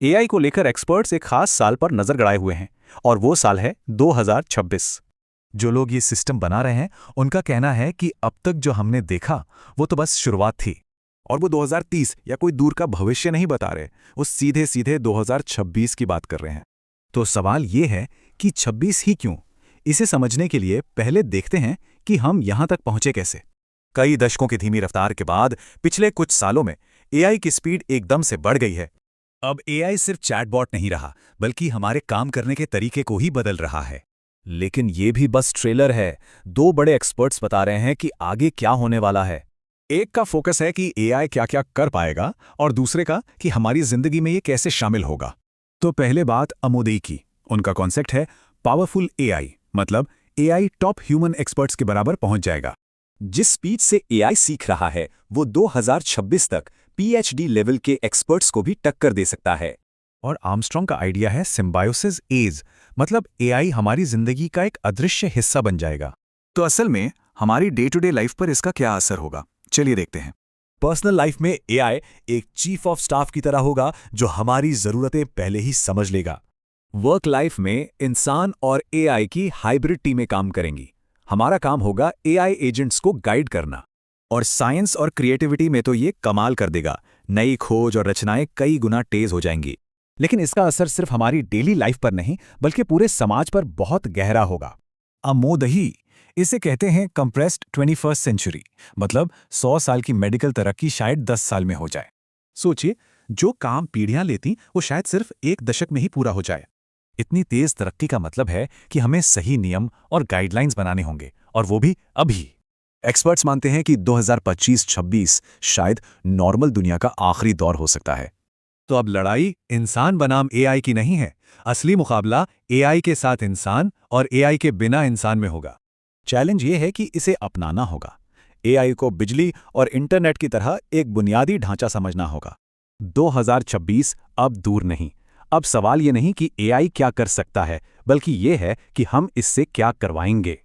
AI को लेकर experts एक खास साल पर नजर गड़ाए हुए हैं और वो साल है 2026। जो लोग ये सिस्टम बना रहे हैं उनका कहना है कि अब तक जो हमने देखा वो तो बस शुरुआत थी। और वो 2030 या कोई दूर का भविष्य नहीं बता रहे, वो सीधे सीधे 2026 की बात कर रहे हैं। तो सवाल ये है कि 26 ही क्यों? इसे समझने के लिए पहले देखते हैं कि हम यहां तक पहुंचे कैसे। कई दशकों की धीमी रफ्तार के बाद पिछले कुछ सालों में एआई की स्पीड एकदम से बढ़ गई है। अब एआई सिर्फ चैटबॉट नहीं रहा, बल्कि हमारे काम करने के तरीके को ही बदल रहा है। लेकिन ये भी बस ट्रेलर है। दो बड़े एक्सपर्ट्स बता रहे हैं कि आगे क्या होने वाला है। एक का फोकस है कि एआई क्या क्या कर पाएगा और दूसरे का कि हमारी जिंदगी में ये कैसे शामिल होगा। तो पहले बात अमोदई की। उनका कॉन्सेप्ट है पावरफुल एआई, मतलब एआई टॉप ह्यूमन एक्सपर्ट्स के बराबर पहुंच जाएगा। जिस स्पीड से एआई सीख रहा है वो 2026 तक पीएचडी लेवल के एक्सपर्ट्स को भी टक्कर दे सकता है। और आर्मस्ट्रॉन्ग का आइडिया है सिम्बायोसिस एज, मतलब एआई हमारी जिंदगी का एक अदृश्य हिस्सा बन जाएगा। तो असल में हमारी डे टू डे लाइफ पर इसका क्या असर होगा, चलिए देखते हैं। पर्सनल लाइफ में एआई एक चीफ ऑफ स्टाफ की तरह होगा जो हमारी जरूरतें पहले ही समझ लेगा। वर्क लाइफ में इंसान और एआई की हाइब्रिड टीमें काम करेंगी। हमारा काम होगा एआई एजेंट्स को गाइड करना। और साइंस और क्रिएटिविटी में तो ये कमाल कर देगा। नई खोज और रचनाएं कई गुना तेज हो जाएंगी। लेकिन इसका असर सिर्फ हमारी डेली लाइफ पर नहीं, बल्कि पूरे समाज पर बहुत गहरा होगा। अमोदही इसे कहते हैं कंप्रेस्ड 21st सेंचुरी, मतलब 100 साल की मेडिकल तरक्की शायद 10 साल में हो जाए। सोचिए, जो काम पीढ़ियां लेती वो शायद सिर्फ एक दशक में ही पूरा हो जाए। इतनी तेज तरक्की का मतलब है कि हमें सही नियम और गाइडलाइंस बनाने होंगे, और वो भी अभी। एक्सपर्ट्स मानते हैं कि 2025-26 शायद नॉर्मल दुनिया का आखिरी दौर हो सकता है। तो अब लड़ाई इंसान बनाम एआई की नहीं है। असली मुकाबला एआई के साथ इंसान और एआई के बिना इंसान में होगा। चैलेंज ये है कि इसे अपनाना होगा। एआई को बिजली और इंटरनेट की तरह एक बुनियादी ढांचा समझना होगा। 2026 अब दूर नहीं। अब सवाल ये नहीं कि एआई क्या कर सकता है, बल्कि ये है कि हम इससे क्या करवाएंगे।